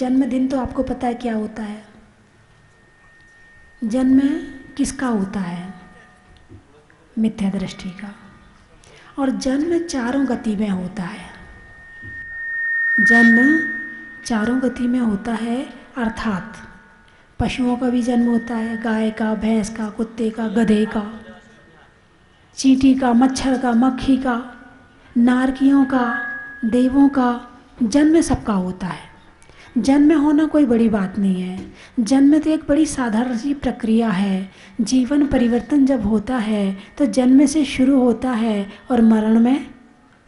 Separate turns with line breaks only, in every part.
जन्मदिन तो आपको पता है क्या होता है? जन्म किसका होता है? मिथ्या दृष्टि का। और जन्म चारों गति में होता है। जन्म चारों गति में होता है, अर्थात पशुओं का भी जन्म होता है, गाय का, भैंस का, कुत्ते का, गधे का, चींटी का, मच्छर का, मक्खी का, नारकियों का, देवों का, जन्म सबका होता है। जन्म होना कोई बड़ी बात नहीं है। जन्म तो एक बड़ी साधारण सी प्रक्रिया है। जीवन परिवर्तन जब होता है तो जन्म से शुरू होता है और मरण में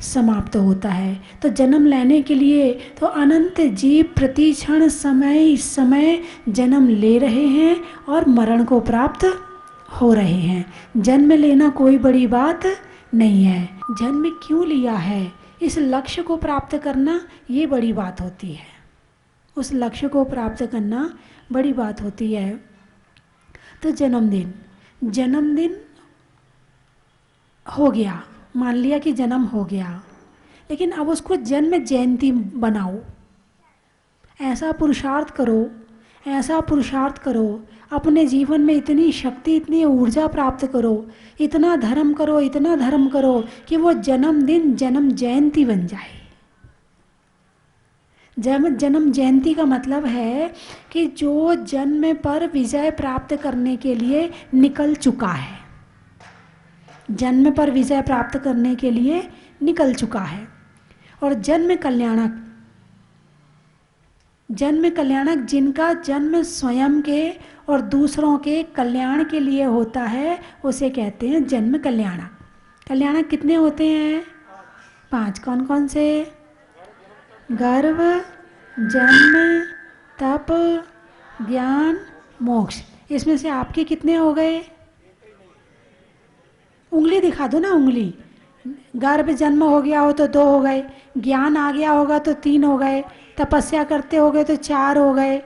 समाप्त होता है। तो जन्म लेने के लिए तो अनंत जीव प्रति क्षण समय समय जन्म ले रहे हैं और मरण को प्राप्त हो रहे हैं। जन्म लेना कोई बड़ी बात नहीं है। जन्म क्यों लिया है, इस लक्ष्य को प्राप्त करना ये बड़ी बात होती है। उस लक्ष्य को प्राप्त करना बड़ी बात होती है। तो जन्मदिन हो गया, मान लिया कि जन्म हो गया, लेकिन अब उसको जन्म जयंती बनाओ। ऐसा पुरुषार्थ करो, अपने जीवन में इतनी शक्ति, इतनी ऊर्जा प्राप्त करो, इतना धर्म करो कि वो जन्मदिन जन्म जयंती बन जाए। जन्म जयंती का मतलब है कि जो जन्म पर विजय प्राप्त करने के लिए निकल चुका है, जन्म पर विजय प्राप्त करने के लिए निकल चुका है। और जन्म कल्याणक जिनका जन्म स्वयं के और दूसरों के कल्याण के लिए होता है, उसे कहते हैं जन्म कल्याणक। कल्याणक कितने होते हैं? 5। कौन कौन से? गर्भ, जन्म, तप, ज्ञान, मोक्ष। इसमें से आपके कितने हो गए? उंगली दिखा दो ना, उंगली। गर्भ जन्म हो गया हो तो 2 हो गए, ज्ञान आ गया होगा तो 3 हो गए, तपस्या करते हो गए तो 4 हो गए।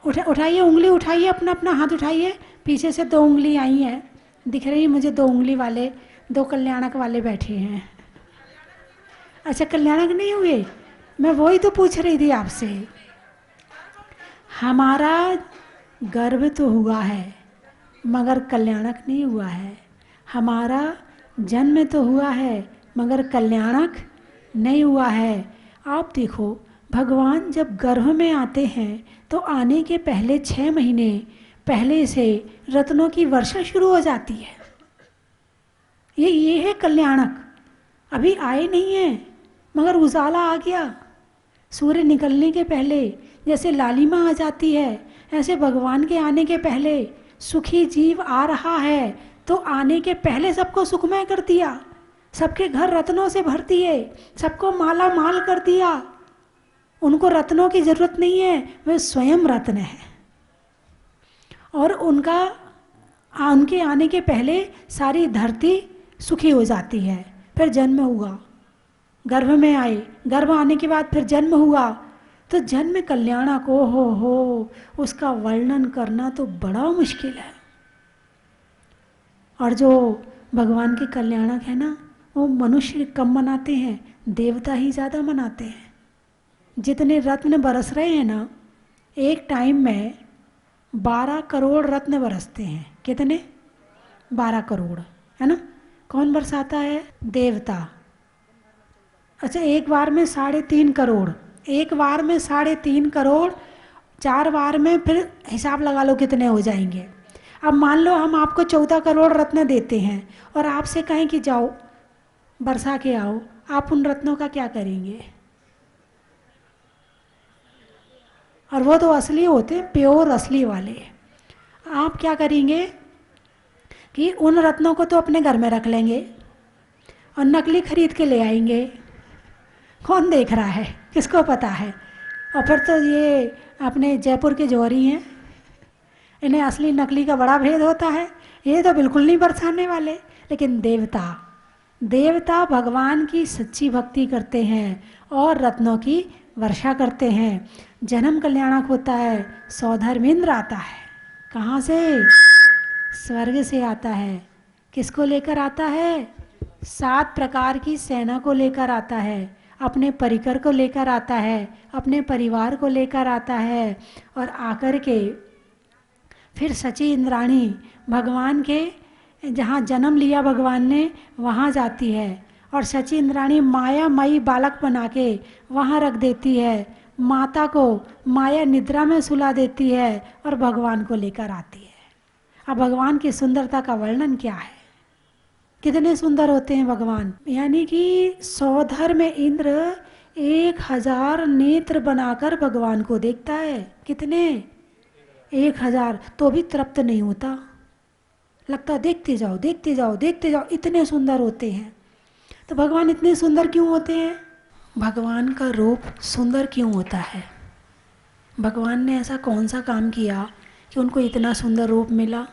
उठाइए उंगली, उठाइए, अपना अपना हाथ उठाइए। पीछे से 2 उंगली आई हैं, दिख रही है मुझे। 2 उंगली वाले, 2 कल्याणक वाले बैठे हैं। अच्छा, कल्याणक नहीं हुए? मैं वही तो पूछ रही थी आपसे। हमारा गर्भ तो हुआ है मगर कल्याणक नहीं हुआ है। हमारा जन्म तो हुआ है मगर कल्याणक नहीं हुआ है। आप देखो, भगवान जब गर्भ में आते हैं तो आने के पहले 6 महीने पहले से रत्नों की वर्षा शुरू हो जाती है। ये है कल्याणक। अभी आए नहीं है मगर उजाला आ गया। सूर्य निकलने के पहले जैसे लालिमा आ जाती है, ऐसे भगवान के आने के पहले सुखी जीव आ रहा है तो आने के पहले सबको सुखमय कर दिया, सबके घर रत्नों से भर दिए, सबको माला माल कर दिया। उनको रत्नों की जरूरत नहीं है, वे स्वयं रत्न है। और उनके आने के पहले सारी धरती सुखी हो जाती है। फिर जन्म हुआ, गर्भ में आए, गर्भ आने के बाद फिर जन्म हुआ। तो जन्म कल्याणक हो उसका वर्णन करना तो बड़ा मुश्किल है। और जो भगवान के कल्याणक है ना, वो मनुष्य कम मनाते हैं, देवता ही ज़्यादा मनाते हैं। जितने रत्न बरस रहे हैं ना, एक टाइम में 12 करोड़ रत्न बरसते हैं। कितने? 12 करोड़, है ना। कौन बरसाता है? देवता। अच्छा, एक बार में 3.5 करोड़, एक बार में 3.5 करोड़, 4 बार में फिर हिसाब लगा लो कितने हो जाएंगे। अब मान लो हम आपको 14 करोड़ रत्न देते हैं और आपसे कहें कि जाओ बरसा के आओ, आप उन रत्नों का क्या करेंगे? और वो तो असली होते हैं, प्योर असली वाले। आप क्या करेंगे कि उन रत्नों को तो अपने घर में रख लेंगे और नकली खरीद के ले आएंगे। कौन देख रहा है, किसको पता है? और फिर तो ये अपने जयपुर के जौहरी हैं, इन्हें असली नकली का बड़ा भेद होता है। ये तो बिल्कुल नहीं बरसाने वाले। लेकिन देवता भगवान की सच्ची भक्ति करते हैं और रत्नों की वर्षा करते हैं। जन्म कल्याणक होता है, सौधर्मेंद्र आता है। कहाँ से? स्वर्ग से आता है। किसको लेकर आता है? 7 प्रकार की सेना को लेकर आता है। अपने परिकर को लेकर आता है, अपने परिवार को लेकर आता है, और आकर के फिर सची इंद्राणी भगवान के जहाँ जन्म लिया भगवान ने वहाँ जाती है, और सची इंद्राणी मायामयी बालक बना के वहाँ रख देती है। माता को माया निद्रा में सुला देती है और भगवान को लेकर आती है। अब भगवान की सुंदरता का वर्णन क्या है, कितने सुंदर होते हैं भगवान। यानी कि सौधर में इंद्र 1000 नेत्र बनाकर भगवान को देखता है। कितने? 1000। तो भी तृप्त नहीं होता, लगता देखते जाओ देखते जाओ देखते जाओ, इतने सुंदर होते हैं। तो भगवान इतने सुंदर क्यों होते हैं? भगवान का रूप सुंदर क्यों होता है? भगवान ने ऐसा कौन सा काम किया कि उनको इतना सुंदर रूप मिला?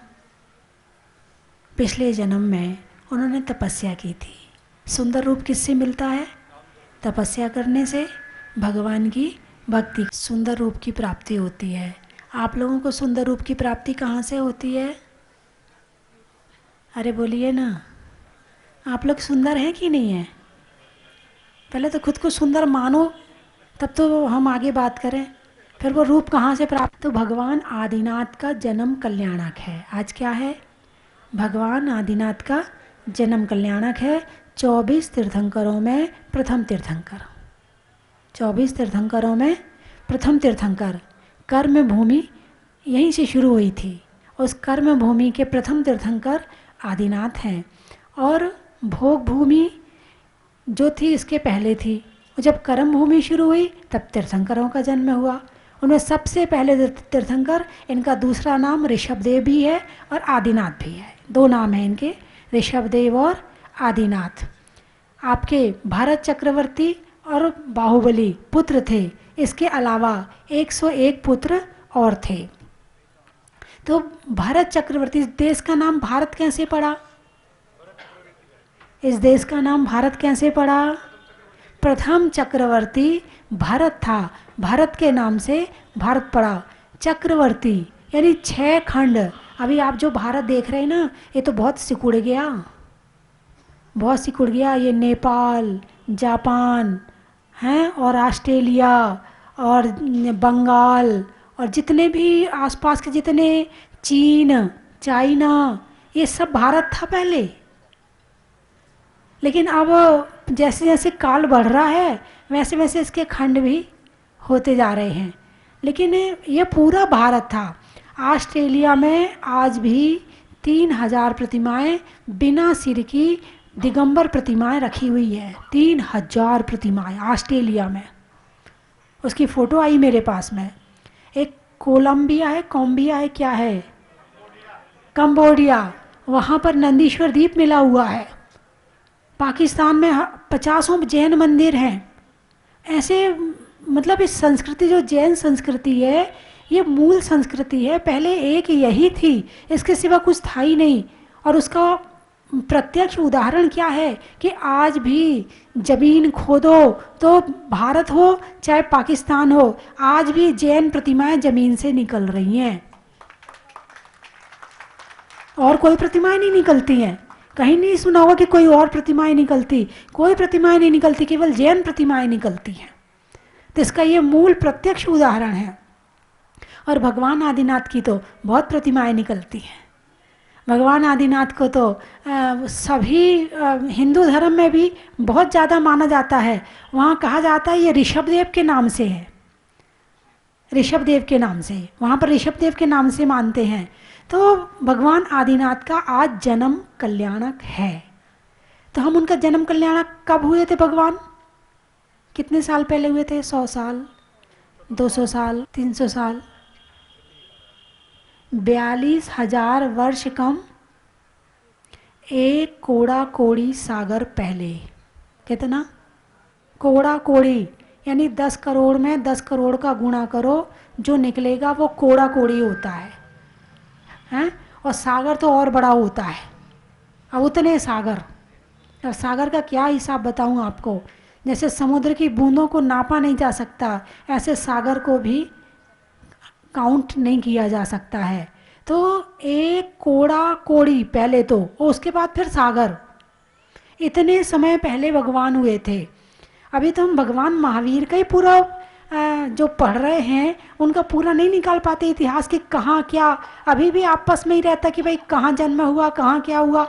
पिछले जन्म में उन्होंने तपस्या की थी। सुंदर रूप किससे मिलता है? तपस्या करने से, भगवान की भक्ति। सुंदर रूप की प्राप्ति होती है। आप लोगों को सुंदर रूप की प्राप्ति कहाँ से होती है? अरे बोलिए ना, आप लोग सुंदर हैं कि नहीं हैं? पहले तो खुद को सुंदर मानो, तब तो हम आगे बात करें। फिर वो रूप कहाँ से प्राप्त? तो भगवान आदिनाथ का जन्म कल्याणक है। आज क्या है? भगवान आदिनाथ का जन्म कल्याणक है। 24 तीर्थंकरों में प्रथम तीर्थंकर, 24 तीर्थंकरों में प्रथम तीर्थंकर। कर्म भूमि यहीं से शुरू हुई थी। उस कर्म भूमि के प्रथम तीर्थंकर आदिनाथ हैं। और भोग भूमि जो थी इसके पहले थी। जब कर्म भूमि शुरू हुई तब तीर्थंकरों का जन्म हुआ। उनमें सबसे पहले तीर्थंकर, इनका दूसरा नाम ऋषभदेव भी है और आदिनाथ भी है। 2 नाम हैं इनके, ऋषभदेव और आदिनाथ। आपके भरत चक्रवर्ती और बाहुबली पुत्र थे। इसके अलावा 101 पुत्र और थे। तो भरत चक्रवर्ती, इस देश का नाम भारत कैसे पड़ा? इस देश का नाम भारत कैसे पड़ा? प्रथम चक्रवर्ती भरत था, भरत के नाम से भारत पड़ा। चक्रवर्ती यानी 6 खंड। अभी आप जो भारत देख रहे हैं ना, ये तो बहुत सिकुड़ गया, बहुत सिकुड़ गया। ये नेपाल, जापान हैं, और ऑस्ट्रेलिया और बंगाल, और जितने भी आसपास के जितने, चीन, चाइना, ये सब भारत था पहले। लेकिन अब जैसे जैसे काल बढ़ रहा है वैसे वैसे इसके खंड भी होते जा रहे हैं। लेकिन ये पूरा भारत था। ऑस्ट्रेलिया में आज भी 3000 प्रतिमाएं बिना सिर की दिगंबर प्रतिमाएं रखी हुई है। 3000 प्रतिमाएं ऑस्ट्रेलिया में। उसकी फ़ोटो आई मेरे पास में। एक कोलंबिया है, कॉम्बिया है, क्या है, कंबोडिया, वहाँ पर नंदीश्वर द्वीप मिला हुआ है। पाकिस्तान में 50 जैन मंदिर हैं। ऐसे मतलब इस संस्कृति, जो जैन संस्कृति है, ये मूल संस्कृति है। पहले एक यही थी, इसके सिवा कुछ था ही नहीं। और उसका प्रत्यक्ष उदाहरण क्या है कि आज भी जमीन खोदो तो भारत हो चाहे पाकिस्तान हो, आज भी जैन प्रतिमाएं जमीन से निकल रही हैं। और कोई प्रतिमाएं नहीं निकलती हैं। कहीं नहीं सुना होगा कि कोई और प्रतिमाएं निकलती। कोई प्रतिमाएं नहीं निकलती, केवल जैन प्रतिमाएं निकलती हैं। तो इसका ये मूल प्रत्यक्ष उदाहरण है। और भगवान आदिनाथ की तो बहुत प्रतिमाएं निकलती हैं। भगवान आदिनाथ को तो सभी हिंदू धर्म में भी बहुत ज़्यादा माना जाता है। वहाँ कहा जाता है ये ऋषभदेव के नाम से है, ऋषभदेव के नाम से, वहाँ पर ऋषभदेव के नाम से मानते हैं। तो भगवान आदिनाथ का आज जन्म कल्याणक है। तो हम उनका जन्म कल्याणक कब हुए थे? भगवान कितने साल पहले हुए थे? 100 साल, 200 साल, 300 साल, 42,000 वर्ष कम, एक कोड़ा कोड़ी सागर पहले। कितना? कोड़ा कोड़ी यानी 10 करोड़ में 10 करोड़ का गुणा करो, जो निकलेगा वो कोड़ा कोड़ी होता है, हैं? और सागर तो और बड़ा होता है। अब उतने सागर, अब सागर का क्या हिसाब बताऊं आपको। जैसे समुद्र की बूंदों को नापा नहीं जा सकता, ऐसे सागर को भी काउंट नहीं किया जा सकता है। तो एक कोड़ा कोड़ी पहले तो, और उसके बाद फिर सागर। इतने समय पहले भगवान हुए थे। अभी तो हम भगवान महावीर का ही पूरा जो पढ़ रहे हैं उनका पूरा नहीं निकाल पाते इतिहास कि कहाँ क्या। अभी भी आपस में ही रहता कि भाई कहाँ जन्म हुआ, कहाँ क्या हुआ।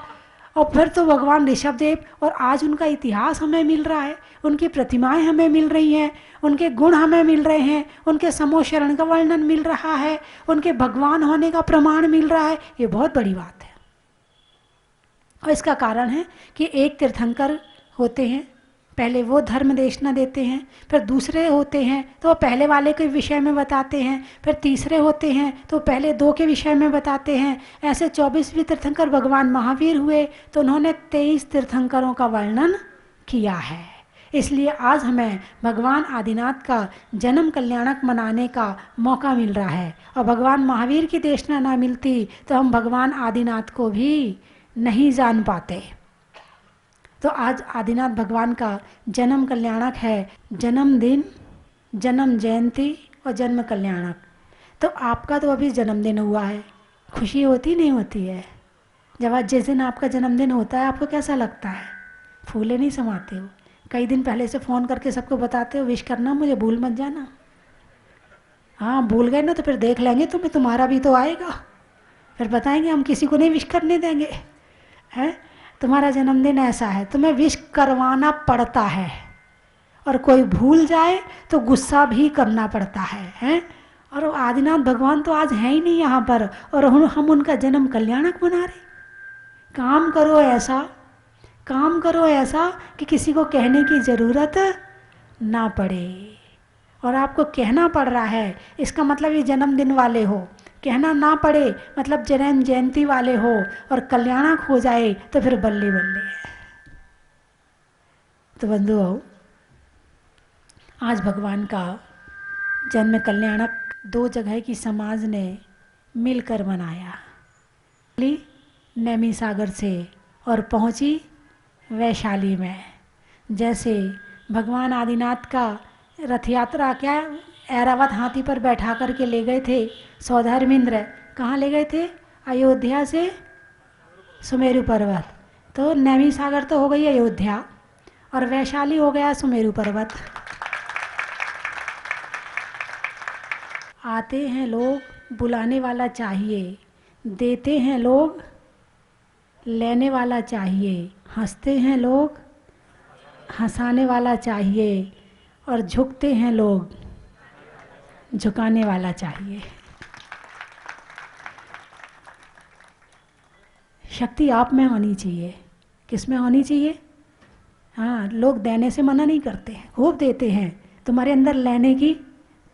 और फिर तो भगवान ऋषभदेव, और आज उनका इतिहास हमें मिल रहा है, उनकी प्रतिमाएं हमें मिल रही हैं, उनके गुण हमें मिल रहे हैं, उनके समोशरण का वर्णन मिल रहा है, उनके भगवान होने का प्रमाण मिल रहा है। ये बहुत बड़ी बात है। और इसका कारण है कि एक तीर्थंकर होते हैं, पहले वो धर्म देशना देते हैं, फिर दूसरे होते हैं तो वो पहले वाले के विषय में बताते हैं, फिर तीसरे होते हैं तो पहले दो के विषय में बताते हैं। ऐसे 24वें तीर्थंकर भगवान महावीर हुए तो उन्होंने 23 तीर्थंकरों का वर्णन किया है। इसलिए आज हमें भगवान आदिनाथ का जन्म कल्याणक मनाने का मौका मिल रहा है। और भगवान महावीर की देशना ना मिलती तो हम भगवान आदिनाथ को भी नहीं जान पाते। तो आज आदिनाथ भगवान का जन्म कल्याणक है, जन्मदिन, जन्म जयंती और जन्म कल्याणक। तो आपका तो अभी जन्मदिन हुआ है, खुशी होती नहीं होती है? जब आज जिस दिन आपका जन्मदिन होता है आपको कैसा लगता है? फूले नहीं समाते हो? कई दिन पहले से फ़ोन करके सबको बताते हो विश करना, मुझे भूल मत जाना। हाँ, भूल गए ना तो फिर देख लेंगे तुम्हें, तुम्हारा भी तो आएगा, फिर बताएंगे हम किसी को नहीं विश करने देंगे। हैं, तुम्हारा जन्मदिन ऐसा है, तुम्हें विश करवाना पड़ता है, और कोई भूल जाए तो गुस्सा भी करना पड़ता है, हैं? और आदिनाथ भगवान तो आज है ही नहीं यहाँ पर, और हम उनका जन्म कल्याणक मना रहे। काम करो ऐसा, काम करो ऐसा कि किसी को कहने की ज़रूरत ना पड़े। और आपको कहना पड़ रहा है, इसका मतलब ये जन्मदिन वाले हो, कहना ना पड़े मतलब जन्म जयंती वाले हो, और कल्याणक हो जाए तो फिर बल्ले बल्ले है। तो बंधुओं, आज भगवान का जन्म कल्याणक 2 जगह की समाज ने मिलकर मनाया, नैमी सागर से और पहुंची वैशाली में। जैसे भगवान आदिनाथ का रथ यात्रा क्या ऐरावत हाथी पर बैठा करके ले गए थे सौधर्मेंद्र, कहाँ ले गए थे? अयोध्या से सुमेरु पर्वत। तो नैमी सागर तो हो गई अयोध्या, और वैशाली हो गया सुमेरु पर्वत। आते हैं लोग, बुलाने वाला चाहिए, देते हैं लोग, लेने वाला चाहिए, हंसते हैं लोग, हंसाने वाला चाहिए, और झुकते हैं लोग, झुकाने वाला चाहिए। शक्ति आप में होनी चाहिए। किस में होनी चाहिए? हाँ, लोग देने से मना नहीं करते हैं, खूब देते हैं, तुम्हारे अंदर लेने की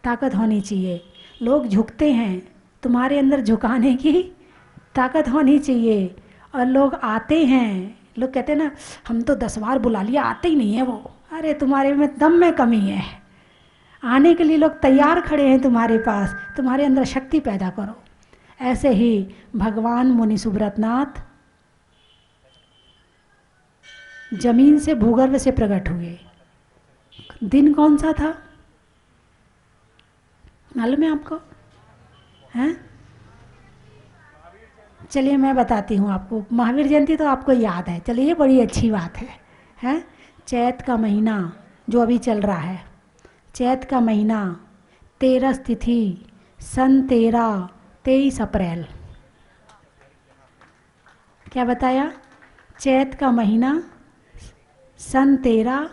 ताकत होनी चाहिए। लोग झुकते हैं, तुम्हारे अंदर झुकाने की ताकत होनी चाहिए। और लोग आते हैं, लोग कहते हैं ना हम तो 10 बार बुला लिया, आते ही नहीं है वो। अरे तुम्हारे में दम में कमी है, आने के लिए लोग तैयार खड़े हैं तुम्हारे पास, तुम्हारे अंदर शक्ति पैदा करो। ऐसे ही भगवान मुनि सुब्रतनाथ जमीन से भूगर्भ से प्रकट हुए। दिन कौन सा था मालूम है आपको? हैं? चलिए मैं बताती हूँ आपको। महावीर जयंती तो आपको याद है, चलिए बड़ी अच्छी बात है। हैं? चैत का महीना जो अभी चल रहा है, चैत का महीना, 13 तिथि, सन 23 अप्रैल। क्या बताया? चैत का महीना, सन 13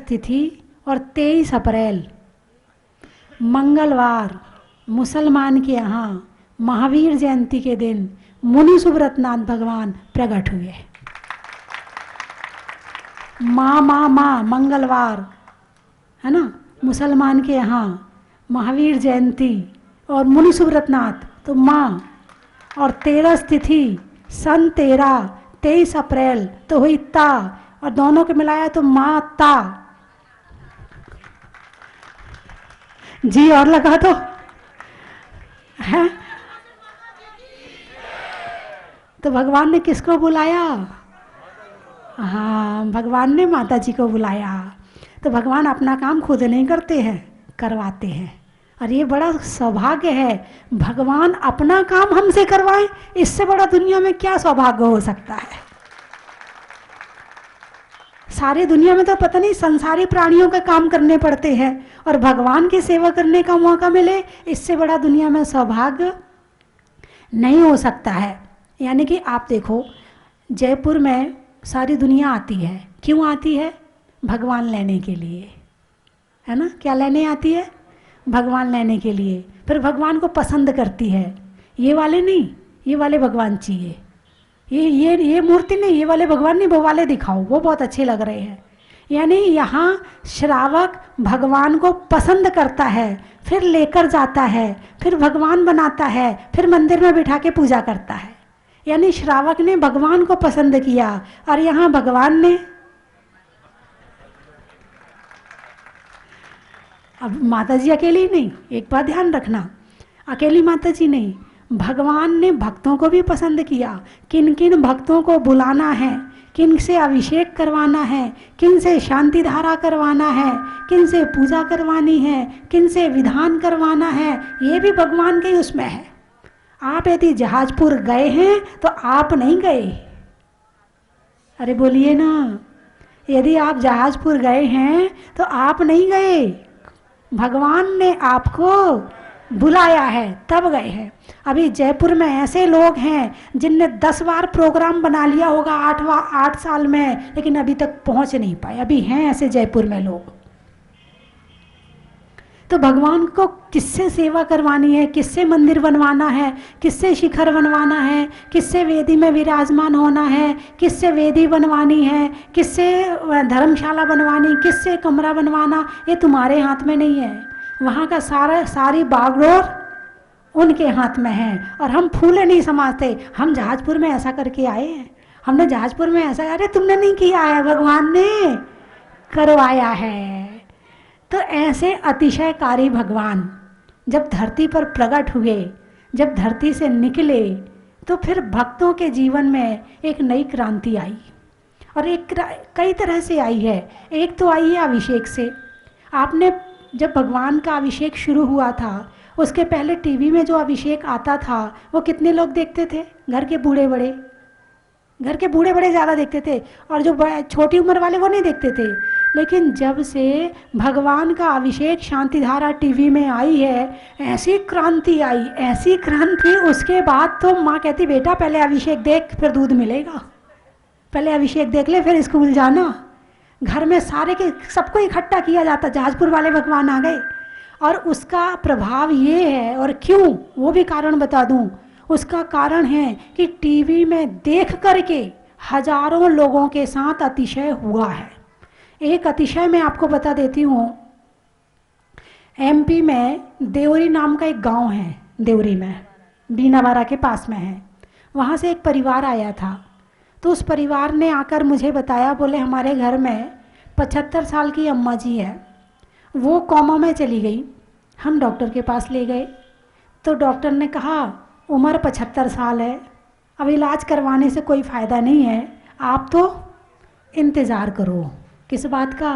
तिथि और 23 अप्रैल मंगलवार, मुसलमान के यहाँ महावीर जयंती के दिन मुनि सुब्रतनाथ भगवान प्रकट हुए। माँ मंगलवार है ना, मुसलमान के यहाँ महावीर जयंती और मुनि सुब्रतनाथ तो माँ, और 13 तिथि सन 23 अप्रैल तो हुई ता, और दोनों के मिलाया तो माता। जी और लगा तो है। तो भगवान ने किसको बुलाया? हाँ, भगवान ने माता जी को बुलाया। तो भगवान अपना काम खुद नहीं करते हैं, करवाते हैं। और ये बड़ा सौभाग्य है, भगवान अपना काम हमसे करवाएं, इससे बड़ा दुनिया में क्या सौभाग्य हो सकता है? सारी दुनिया में तो पता नहीं संसारी प्राणियों का काम करने पड़ते हैं और भगवान की सेवा करने का मौका मिले, इससे बड़ा दुनिया में सौभाग्य नहीं हो सकता है। यानी कि आप देखो, जयपुर में सारी दुनिया आती है, क्यों आती है? भगवान लेने के लिए, है ना? क्या लेने आती है? भगवान लेने के लिए। फिर भगवान को पसंद करती है, ये वाले नहीं, ये वाले भगवान चाहिए, ये मूर्ति नहीं, ये वाले भगवान नहीं, वो वाले दिखाओ, वो बहुत अच्छे लग रहे हैं। यानी यहाँ श्रावक भगवान को पसंद करता है, फिर लेकर जाता है, फिर भगवान बनाता है, फिर मंदिर में बिठा के पूजा करता है। यानी श्रावक ने भगवान को पसंद किया और यहाँ भगवान ने, अब माता जी अकेली नहीं, एक बात ध्यान रखना, अकेली माता जी नहीं, भगवान ने भक्तों को भी पसंद किया। किन किन भक्तों को बुलाना है, किन से अभिषेक करवाना है, किन से शांति धारा करवाना है, किन से पूजा करवानी है, किन से विधान करवाना है, ये भी भगवान के उसमें है। आप यदि जहाजपुर गए हैं तो आप नहीं गए, अरे बोलिए ना, यदि आप जहाजपुर गए हैं तो आप नहीं गए, भगवान ने आपको बुलाया है तब गए हैं। अभी जयपुर में ऐसे लोग हैं जिनने 10 बार प्रोग्राम बना लिया होगा 8 साल में, लेकिन अभी तक पहुंच नहीं पाए। अभी हैं ऐसे जयपुर में लोग। तो भगवान को किससे सेवा करवानी है, किससे मंदिर बनवाना है, किससे शिखर बनवाना है, किससे वेदी में विराजमान होना है, किससे वेदी बनवानी है, किससे धर्मशाला बनवानी, किससे कमरा बनवाना, ये तुम्हारे हाथ में नहीं है। वहाँ का सारी बागडोर उनके हाथ में है। और हम फूले नहीं समाजते, हम जहाजपुर में ऐसा करके आए हैं, हमने जहाजपुर में ऐसा, अरे तुमने नहीं किया है, भगवान ने करवाया है। तो ऐसे अतिशयकारी भगवान जब धरती पर प्रकट हुए, जब धरती से निकले, तो फिर भक्तों के जीवन में एक नई क्रांति आई। और एक कई तरह से आई है। एक तो आई है अभिषेक से। आपने जब भगवान का अभिषेक शुरू हुआ था, उसके पहले टीवी में जो अभिषेक आता था वो कितने लोग देखते थे? घर के बूढ़े बड़े ज़्यादा देखते थे, और जो छोटी उम्र वाले वो नहीं देखते थे। लेकिन जब से भगवान का अभिषेक शांति धारा टीवी में आई है, ऐसी क्रांति आई, ऐसी क्रांति। उसके बाद तो माँ कहती बेटा पहले अभिषेक देख फिर दूध मिलेगा, पहले अभिषेक देख ले फिर स्कूल जाना। घर में सारे के सबको इकट्ठा किया जाता, जहाजपुर वाले भगवान आ गए। और उसका प्रभाव ये है, और क्यों वो भी कारण बता दूं। उसका कारण है कि टीवी में देख करके हजारों लोगों के साथ अतिशय हुआ है। एक अतिशय मैं आपको बता देती हूँ। एमपी में देवरी नाम का एक गांव है, देवरी में बीनावारा के पास में है। वहाँ से एक परिवार आया था। तो उस परिवार ने आकर मुझे बताया, बोले हमारे घर में 75 साल की अम्मा जी है, वो कोमा में चली गई। हम डॉक्टर के पास ले गए तो डॉक्टर ने कहा उम्र 75 साल है, अब इलाज करवाने से कोई फ़ायदा नहीं है, आप तो इंतज़ार करो। किस बात का?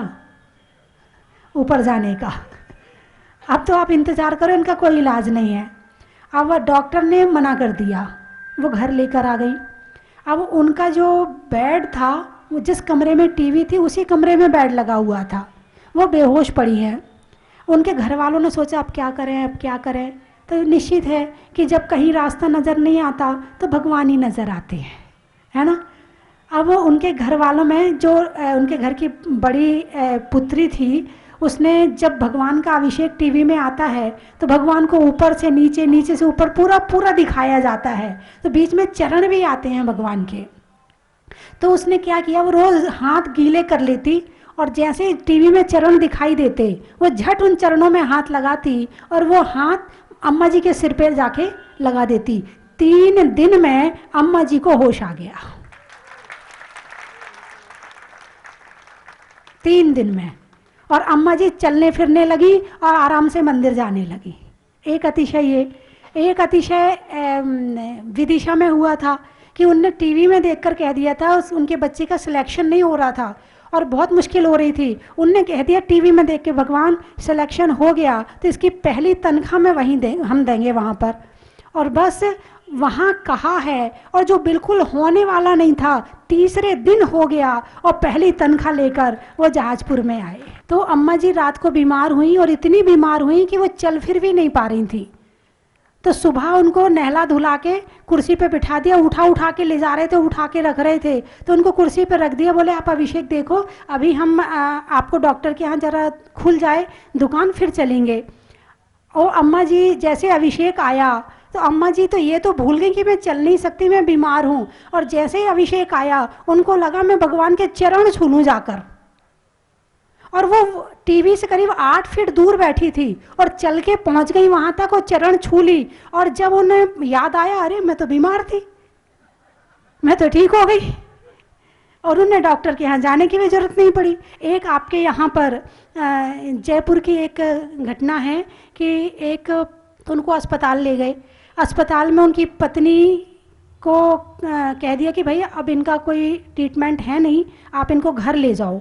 ऊपर जाने का। अब तो आप इंतज़ार करो, इनका कोई इलाज नहीं है। अब डॉक्टर ने मना कर दिया, वो घर लेकर आ गई। अब उनका जो बेड था, वो जिस कमरे में टीवी थी उसी कमरे में बेड लगा हुआ था, वो बेहोश पड़ी है। उनके घर वालों ने सोचा अब क्या करें, अब क्या करें। तो निश्चित है कि जब कहीं रास्ता नज़र नहीं आता तो भगवान ही नज़र आते हैं, है ना। अब उनके घर वालों में जो उनके घर की बड़ी पुत्री थी, उसने जब भगवान का अभिषेक टीवी में आता है तो भगवान को ऊपर से नीचे, नीचे से ऊपर पूरा दिखाया जाता है। तो बीच में चरण भी आते हैं भगवान के। तो उसने क्या किया, वो रोज़ हाथ गीले कर लेती और जैसे टीवी में चरण दिखाई देते वो झट उन चरणों में हाथ लगाती और वो हाथ अम्मा जी के सिर पे जाके लगा देती। 3 दिन में अम्मा जी को होश आ गया, 3 दिन में। और अम्मा जी चलने फिरने लगी और आराम से मंदिर जाने लगी। एक अतिशय ये, एक अतिशय विदिशा में हुआ था कि उनने टीवी में देखकर कह दिया था, उनके बच्चे का सिलेक्शन नहीं हो रहा था और बहुत मुश्किल हो रही थी। उनने कह दिया टीवी में देख के भगवान सिलेक्शन हो गया तो इसकी पहली तनख्वाह में वहीं हम देंगे वहाँ पर। और बस वहाँ कहा है, और जो बिल्कुल होने वाला नहीं था, तीसरे दिन हो गया और पहली तनख्वाह लेकर वो जहाजपुर में आए। तो अम्मा जी रात को बीमार हुई और इतनी बीमार हुई कि वो चल फिर भी नहीं पा रही थी। तो सुबह उनको नहला धुला के कुर्सी पे बिठा दिया, उठा के ले जा रहे थे, उठा के रख रहे थे, तो उनको कुर्सी पे रख दिया। बोले आप अभिषेक देखो, अभी हम आपको डॉक्टर के यहाँ जरा खुल जाए दुकान फिर चलेंगे। और अम्मा जी जैसे अभिषेक आया तो अम्मा जी तो ये तो भूल गई कि मैं चल नहीं सकती, मैं बीमार हूँ। और जैसे ही अभिषेक आया उनको लगा मैं भगवान के चरण छू लूँ जाकर। और वो टीवी से करीब 8 फीट दूर बैठी थी और चल के पहुंच गई वहां तक और चरण छू ली। और जब उन्हें याद आया, अरे मैं तो बीमार थी, मैं तो ठीक हो गई, और उन्हें डॉक्टर के यहाँ जाने की भी जरूरत नहीं पड़ी। एक आपके यहाँ पर जयपुर की एक घटना है कि एक तो उनको अस्पताल ले गए, अस्पताल में उनकी पत्नी को कह दिया कि भाई अब इनका कोई ट्रीटमेंट है नहीं, आप इनको घर ले जाओ।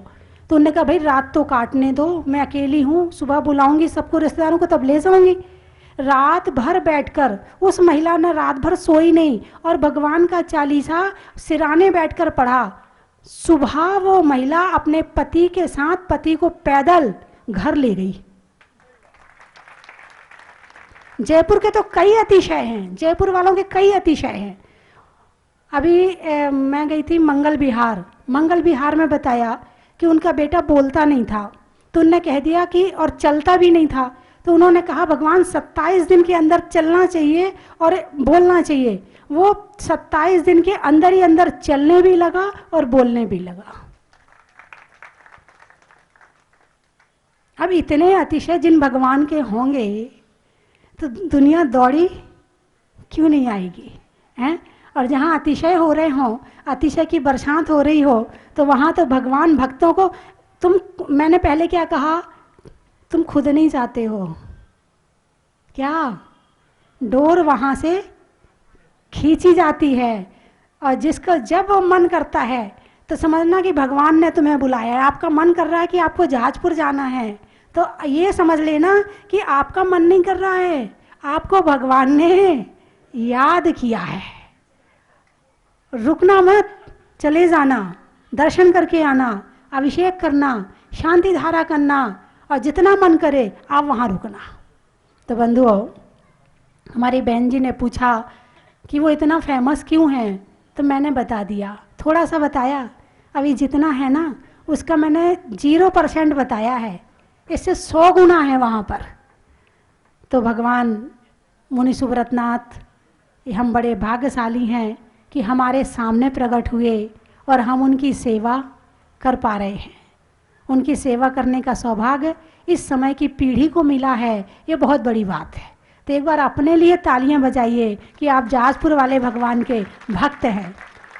तो उन्होंने कहा भाई रात तो काटने दो, मैं अकेली हूँ, सुबह बुलाऊंगी सबको रिश्तेदारों को तब ले जाऊंगी। रात भर बैठकर उस महिला ने रात भर सोई नहीं और भगवान का चालीसा सिराने बैठकर पढ़ा। सुबह वो महिला अपने पति के साथ पति को पैदल घर ले गई। जयपुर के तो कई अतिशय हैं, जयपुर वालों के कई अतिशय हैं। अभी मैं गई थी मंगल विहार, मंगल विहार में बताया कि उनका बेटा बोलता नहीं था, तो उन्होंने कह दिया कि और चलता भी नहीं था, तो उन्होंने कहा भगवान 27 दिन के अंदर चलना चाहिए और बोलना चाहिए। वो 27 दिन के अंदर ही अंदर चलने भी लगा और बोलने भी लगा। अब इतने अतिशय जिन भगवान के होंगे तो दुनिया दौड़ी क्यों नहीं आएगी, हैं? और जहाँ अतिशय हो रहे हों, अतिशय की बरसात हो रही हो, तो वहाँ तो भगवान भक्तों को मैंने पहले क्या कहा, तुम खुद नहीं जाते हो क्या, डोर वहाँ से खींची जाती है। और जिसका जब मन करता है तो समझना कि भगवान ने तुम्हें बुलाया है। आपका मन कर रहा है कि आपको जहाजपुर जाना है, तो ये समझ लेना कि आपका मन नहीं कर रहा है, आपको भगवान ने याद किया है। रुकना मत, चले जाना, दर्शन करके आना, अभिषेक करना, शांति धारा करना, और जितना मन करे आप वहाँ रुकना। तो बंधुओं, हमारी बहन जी ने पूछा कि वो इतना फेमस क्यों है, तो मैंने बता दिया, थोड़ा सा बताया। अभी जितना है ना उसका मैंने 0% बताया है, इससे 100 गुना है वहाँ पर। तो भगवान मुनि सुब्रतनाथ, हम बड़े भाग्यशाली हैं कि हमारे सामने प्रकट हुए और हम उनकी सेवा कर पा रहे हैं। उनकी सेवा करने का सौभाग्य इस समय की पीढ़ी को मिला है, ये बहुत बड़ी बात है। तो एक बार अपने लिए तालियां बजाइए कि आप जहाजपुर वाले भगवान के भक्त हैं।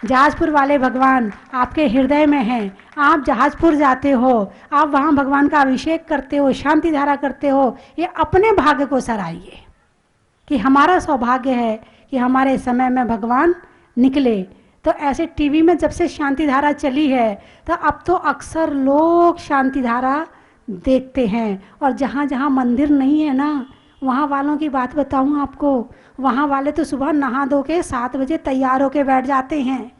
जहाजपुर वाले भगवान आपके हृदय में हैं, आप जहाजपुर जाते हो, आप वहाँ भगवान का अभिषेक करते हो, शांति धारा करते हो, ये अपने भाग्य को सराहिए कि हमारा सौभाग्य है कि हमारे समय में भगवान निकले। तो ऐसे टीवी में जब से शांति धारा चली है तो अब तो अक्सर लोग शांति धारा देखते हैं। और जहाँ जहाँ मंदिर नहीं है ना, वहाँ वालों की बात बताऊँ आपको, वहाँ वाले तो सुबह नहा धो के 7 बजे तैयार होके बैठ जाते हैं,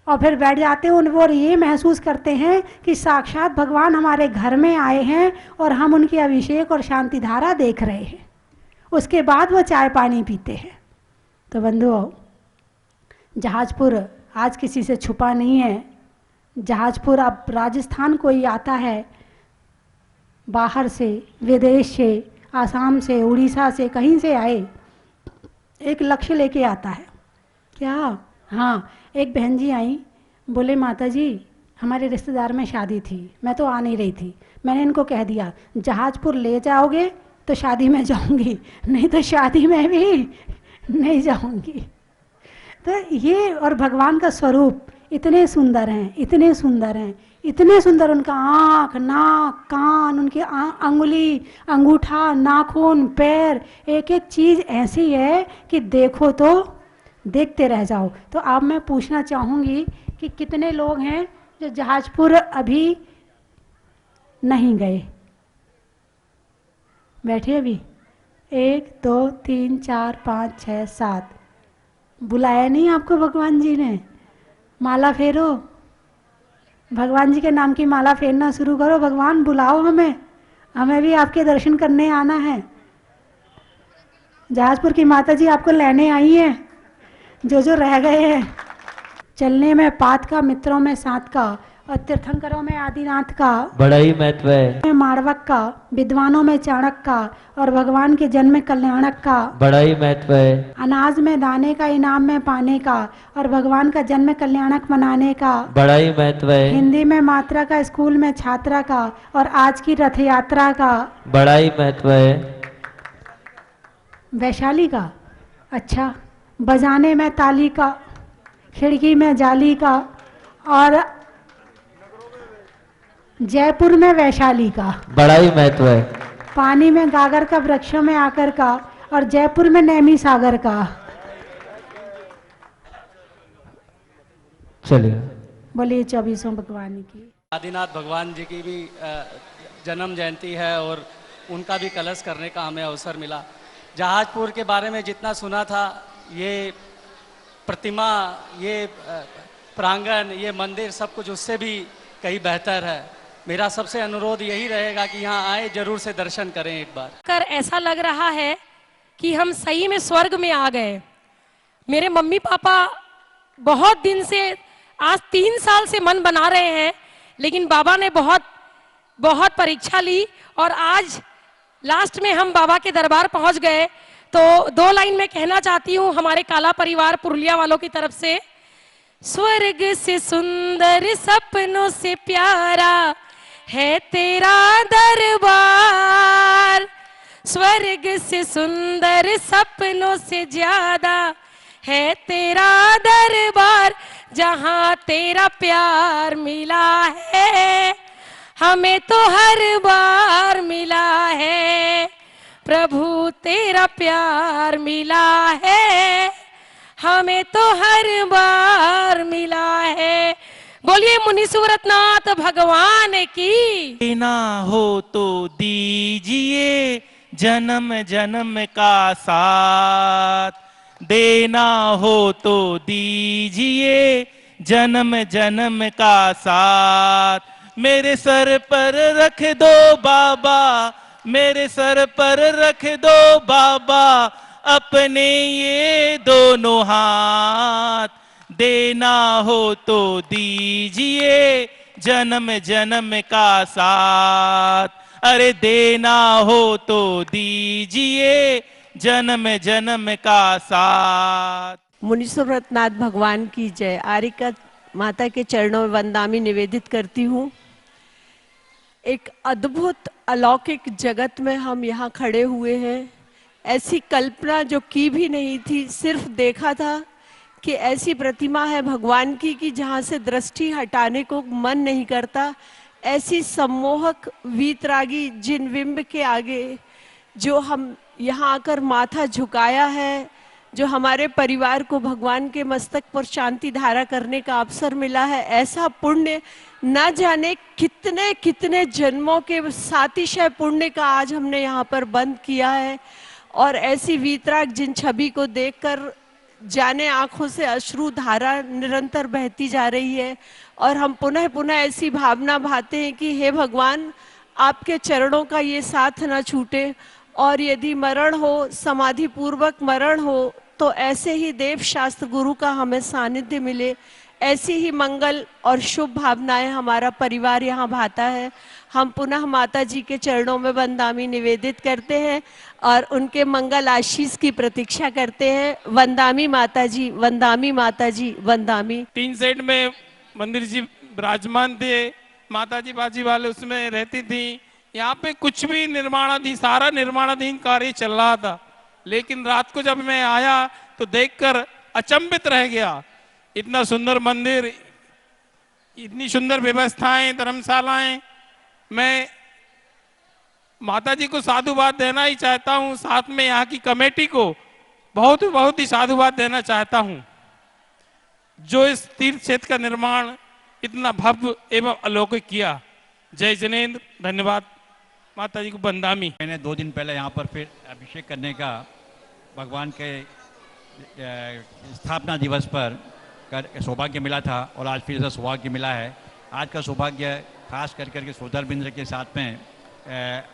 और फिर बैठ जाते हैं और ये महसूस करते हैं कि साक्षात भगवान हमारे घर में आए हैं और हम उनके अभिषेक और शांति धारा देख रहे हैं। उसके बाद वो चाय पानी पीते हैं। तो बंधुओं, जहाजपुर आज किसी से छुपा नहीं है। जहाजपुर अब राजस्थान कोई आता है बाहर से, विदेश से, आसाम से, उड़ीसा से, कहीं से आए, एक लक्ष्य लेके आता है। क्या? हाँ, एक बहन जी आई, बोले माता जी हमारे रिश्तेदार में शादी थी, मैं तो आ नहीं रही थी। मैंने इनको कह दिया जहाजपुर ले जाओगे तो शादी में जाऊंगी, नहीं तो शादी में भी नहीं जाऊंगी। तो ये और भगवान का स्वरूप इतने सुंदर हैं, इतने सुंदर हैं, इतने सुंदर। उनका आँख, नाक, कान, उनकी अंगुली, अंगूठा, नाखून, पैर, एक एक चीज़ ऐसी है कि देखो तो देखते रह जाओ। तो अब मैं पूछना चाहूँगी कि कितने लोग हैं जो जहाजपुर अभी नहीं गए? बैठे अभी 1 2 3 4 5 6 7 बुलाया नहीं आपको भगवान जी ने? माला फेरो, भगवान जी के नाम की माला फेरना शुरू करो। भगवान बुलाओ हमें, हमें भी आपके दर्शन करने आना है। जहाजपुर की माता जी आपको लेने आई हैं, जो जो रह गए हैं। चलने में पात का, मित्रों में साथ का, और तीर्थंकरों में आदिनाथ का
बड़ा ही महत्व है।
माड़वक का, विद्वानों में चाणक का, और भगवान के जन्म में कल्याणक का।
बड़ा ही महत्व है।
अनाज में दाने का, इनाम में पाने का, और भगवान का जन्म में कल्याणक मनाने का।
बड़ा ही महत्व है।
हिंदी में मात्रा का, स्कूल में छात्रा का, और आज की रथ यात्रा का।
बड़ा ही महत्व है।
वैशाली का, अच्छा, बजाने में ताली का, खिड़की में जाली का, और जयपुर में वैशाली का।
बड़ा ही महत्व है।
पानी में गागर का, वृक्षों में आकर का, और जयपुर में नैमी सागर का।
चलिए,
बोलिए 24 भगवान की।
आदिनाथ भगवान जी की भी जन्म जयंती है और उनका भी कलश करने का हमें अवसर मिला। जहाजपुर के बारे में जितना सुना था, ये प्रतिमा, ये प्रांगण, ये मंदिर, सब कुछ उससे भी कहीं बेहतर है। मेरा सबसे अनुरोध यही रहेगा कि यहाँ आए, जरूर से दर्शन करें एक बार।
ऐसा लग रहा है कि हम सही में स्वर्ग में आ गए। मेरे मम्मी पापा बहुत दिन से, आज 3 साल से मन बना रहे हैं, लेकिन बाबा ने बहुत परीक्षा ली और आज लास्ट में हम बाबा के दरबार पहुंच गए। तो 2 लाइन में कहना चाहती हूँ हमारे काला परिवार पुरुलिया वालों की तरफ से। स्वर्ग से सुंदर, सपनों से प्यारा है तेरा दरबार। स्वर्ग से सुंदर, सपनों से ज्यादा है तेरा दरबार। जहाँ तेरा प्यार मिला है, हमें तो हर बार मिला है। प्रभु तेरा प्यार मिला है, हमें तो हर बार मिला है। बोलिए मुनि सुव्रतनाथ भगवान की।
देना हो तो दीजिए जन्म जन्म का साथ। देना हो तो दीजिए जन्म जन्म का साथ। मेरे सर पर रख दो बाबा, मेरे सर पर रख दो बाबा अपने ये दोनों हाथ। देना हो तो दीजिए जन्म जन्म का साथ। अरे देना हो तो दीजिए जन्म जन्म का साथ।
मुनि सुव्रतनाथ भगवान की जय। आरिका माता के चरणों में वंदामी निवेदित करती हूँ। एक अद्भुत अलौकिक जगत में हम यहाँ खड़े हुए हैं। ऐसी कल्पना जो की भी नहीं थी, सिर्फ देखा था कि ऐसी प्रतिमा है भगवान की कि जहाँ से दृष्टि हटाने को मन नहीं करता। ऐसी सम्मोहक वीतरागी जिन बिंब के आगे जो हम यहाँ आकर माथा झुकाया है, जो हमारे परिवार को भगवान के मस्तक पर शांति धारा करने का अवसर मिला है, ऐसा पुण्य न जाने कितने कितने जन्मों के सातिशय पुण्य का आज हमने यहाँ पर बंद किया है। और ऐसी वीतराग जिन छवि को देखकर जाने आंखों से अश्रु धारा निरंतर बहती जा रही है। और हम पुनः पुनः ऐसी भावना भाते हैं कि हे भगवान, आपके चरणों का ये साथ न छूटे, और यदि मरण हो, समाधि पूर्वक मरण हो, तो ऐसे ही देव शास्त्र गुरु का हमें सानिध्य मिले। ऐसी ही मंगल और शुभ भावनाएं हमारा परिवार यहाँ भाता है। हम पुनः माता जी के चरणों में वंदामी निवेदित करते हैं और उनके मंगल आशीष की प्रतीक्षा करते हैं। वंदामी माता जी, वंदामी माता जी, वंदामी।
3 सेट में मंदिर जी विराजमान थे, माता जी बाजी वाले उसमें रहती थी। यहाँ पे कुछ भी निर्माणाधीन, सारा निर्माणाधीन कार्य चल रहा था। लेकिन रात को जब मैं आया तो देखकर अचंभित रह गया। इतना सुंदर मंदिर, इतनी सुंदर व्यवस्थाएं, धर्मशालाएं। मैं माता जी को साधुवाद देना ही चाहता हूं, साथ में यहाँ की कमेटी को बहुत ही साधुवाद देना चाहता हूं, जो इस तीर्थ क्षेत्र का निर्माण इतना भव्य एवं अलौकिक किया। जय जिनेंद्र। धन्यवाद माता जी को वंदामी।
मैंने 2 दिन पहले यहाँ पर फिर अभिषेक करने का भगवान के स्थापना दिवस पर सौभाग्य मिला था और आज फिर से सौभाग्य मिला है। आज का सौभाग्य खास कर करके सोदरबिंद्र के साथ में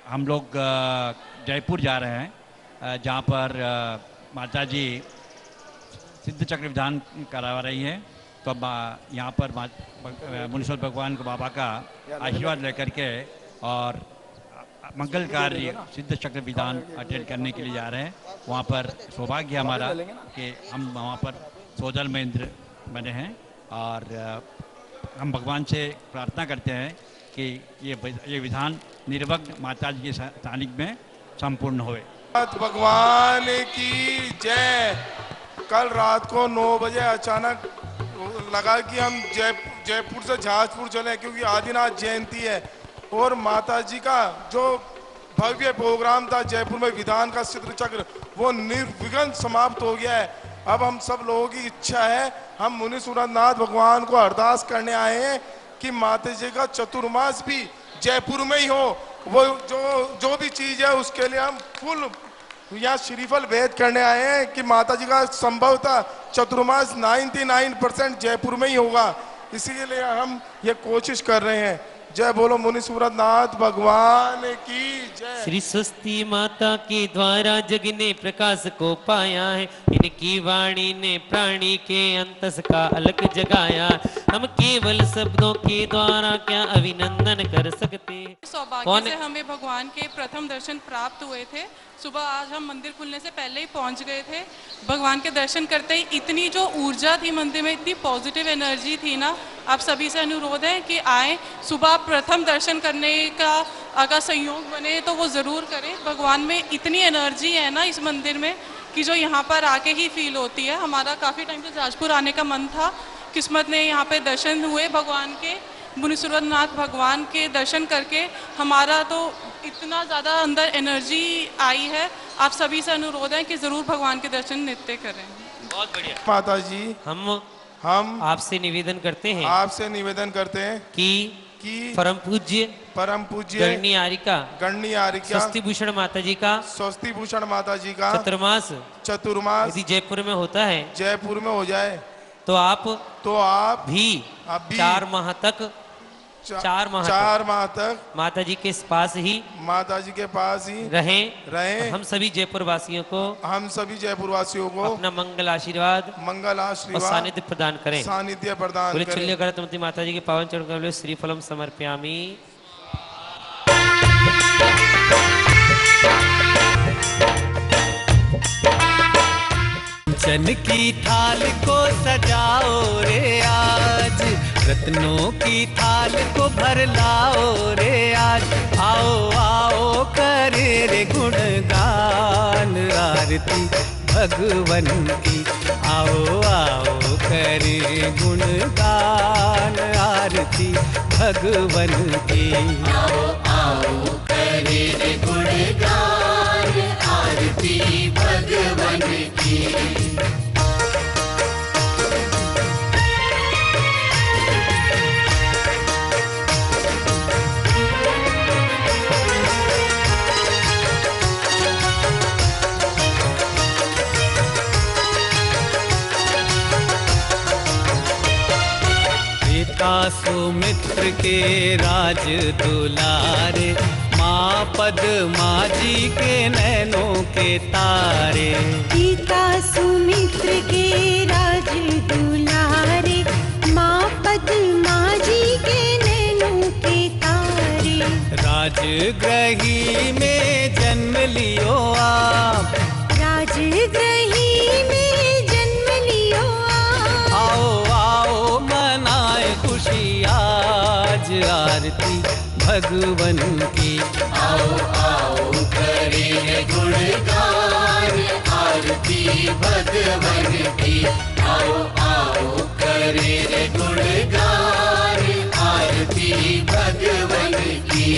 हम लोग जयपुर जा रहे हैं, जहाँ पर माता जी सिद्ध चक्र विधान करवा रही है। तो अब यहाँ पर मुनीश्वर भगवान को बाबा का आशीर्वाद लेकर के और मंगल कार्य सिद्ध चक्र विधान अटेंड करने के लिए जा रहे हैं। वहाँ पर सौभाग्य हमारा कि हम वहाँ पर सोदरबिंद्र बने हैं और हम भगवान से प्रार्थना करते हैं कि ये विधान निर्विघ्न माता जी के सानिध्य में संपूर्ण होए।
भगवान की जय। कल रात को 9 बजे अचानक लगा कि हम जयपुर से जहाजपुर चले, क्योंकि आदिनाथ जयंती है और माता जी का जो भव्य प्रोग्राम था जयपुर में विधान का सिद्ध चक्र, वो निर्विघ्न समाप्त हो गया है। अब हम सब लोगों की इच्छा है, हम मुनि सूरनाथ भगवान को अरदास करने आए हैं कि माता जी का चतुर्मास भी जयपुर में ही हो। वो जो भी चीज है उसके लिए हम फुल यहाँ श्रीफल भेद करने आए हैं कि माता जी का संभवतः चतुर्मास 99% जयपुर में ही होगा। इसीलिए हम ये कोशिश कर रहे हैं। जय बोलो मुनि सूरनाथ भगवान की जय।
श्री स्वस्ति माता के द्वारा जग ने प्रकाश को पाया है, इनकी वाणी ने प्राणी के अंतस का अलग जगाया। हम केवल शब्दों के द्वारा क्या अभिनंदन कर सकते।
सौभाग्य से हमें भगवान के प्रथम दर्शन प्राप्त हुए थे। सुबह आज हम मंदिर खुलने से पहले ही पहुंच गए थे। भगवान के दर्शन करते ही इतनी जो ऊर्जा थी मंदिर में, इतनी पॉजिटिव एनर्जी थी ना। आप सभी से अनुरोध है कि आए, सुबह प्रथम दर्शन करने का अगर संयोग बने तो वो ज़रूर करें। भगवान में इतनी एनर्जी है ना इस मंदिर में कि जो यहाँ पर आके ही फील होती है। हमारा काफ़ी टाइम से जहाजपुर आने का मन था, किस्मत ने यहाँ पे दर्शन हुए भगवान के। मुनि सूरनाथ भगवान के दर्शन करके हमारा तो इतना ज़्यादा अंदर एनर्जी आई है। आप सभी से अनुरोध है कि ज़रूर भगवान के दर्शन नित्य करें।
बहुत बढ़िया
माता जी,
हम आपसे निवेदन करते हैं कि परम पूज्य गणनी आरिका स्वस्ति भूषण माता जी का चतुर्मास यदि जयपुर में होता है,
जयपुर में हो जाए
तो आप भी 4 माह तक माता जी के पास ही रहें। हम सभी जयपुर वासियों को अपना मंगल आशीर्वाद और सानिध्य प्रदान करें। बोले गणपति माता जी के पावन चरण कमल श्रीफलम समर्पयामि।
कंचन की थाल को सजाओ रे आज, रत्नों की थाल को भर लाओ रे आज। आओ आओ करे रे गुणगान आरती भगवन की। आओ आओ करे गुणगान आरती भगवन की।
आओ आओ करे रे गुणगान आरती भगवन की।
सुमित्र के राज दुलारे, माँ पद्मा जी के नैनों के तारे।
पिता सुमित्र के राज दुलारे, माँ पद्मा जी के नैनों के तारे।
राजगृही में जन्म लियो आप,
राजगृही में जन्म लियो आप।
आओ आओ मनाए खुशी आज आरती भगवन की।
आओ आओ करे गुणगान आरती भगवन की। आओ आओ करे गुणगान आरती भगवन की।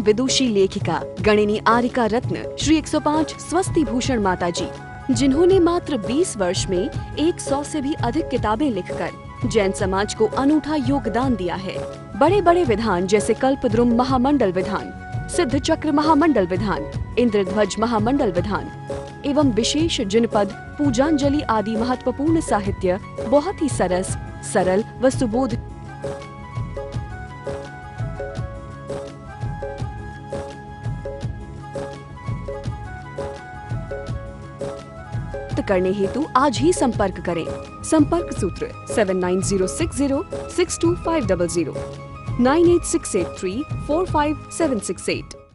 विदुषी लेखिका गणिनी आरिका रत्न श्री 105 स्वस्ति भूषण माता जी, जिन्होंने मात्र 20 वर्ष में 100 से भी अधिक किताबें लिखकर जैन समाज को अनूठा योगदान दिया है। बड़े बड़े विधान जैसे कल्पद्रुम महामंडल विधान, सिद्ध चक्र महामंडल विधान, इंद्रध्वज महामंडल विधान एवं विशेष जिनपद, पूजांजलि आदि महत्वपूर्ण साहित्य बहुत ही सरस, सरल व सुबोध करने हेतु आज ही संपर्क करें। संपर्क सूत्र 7906062500 98683456768।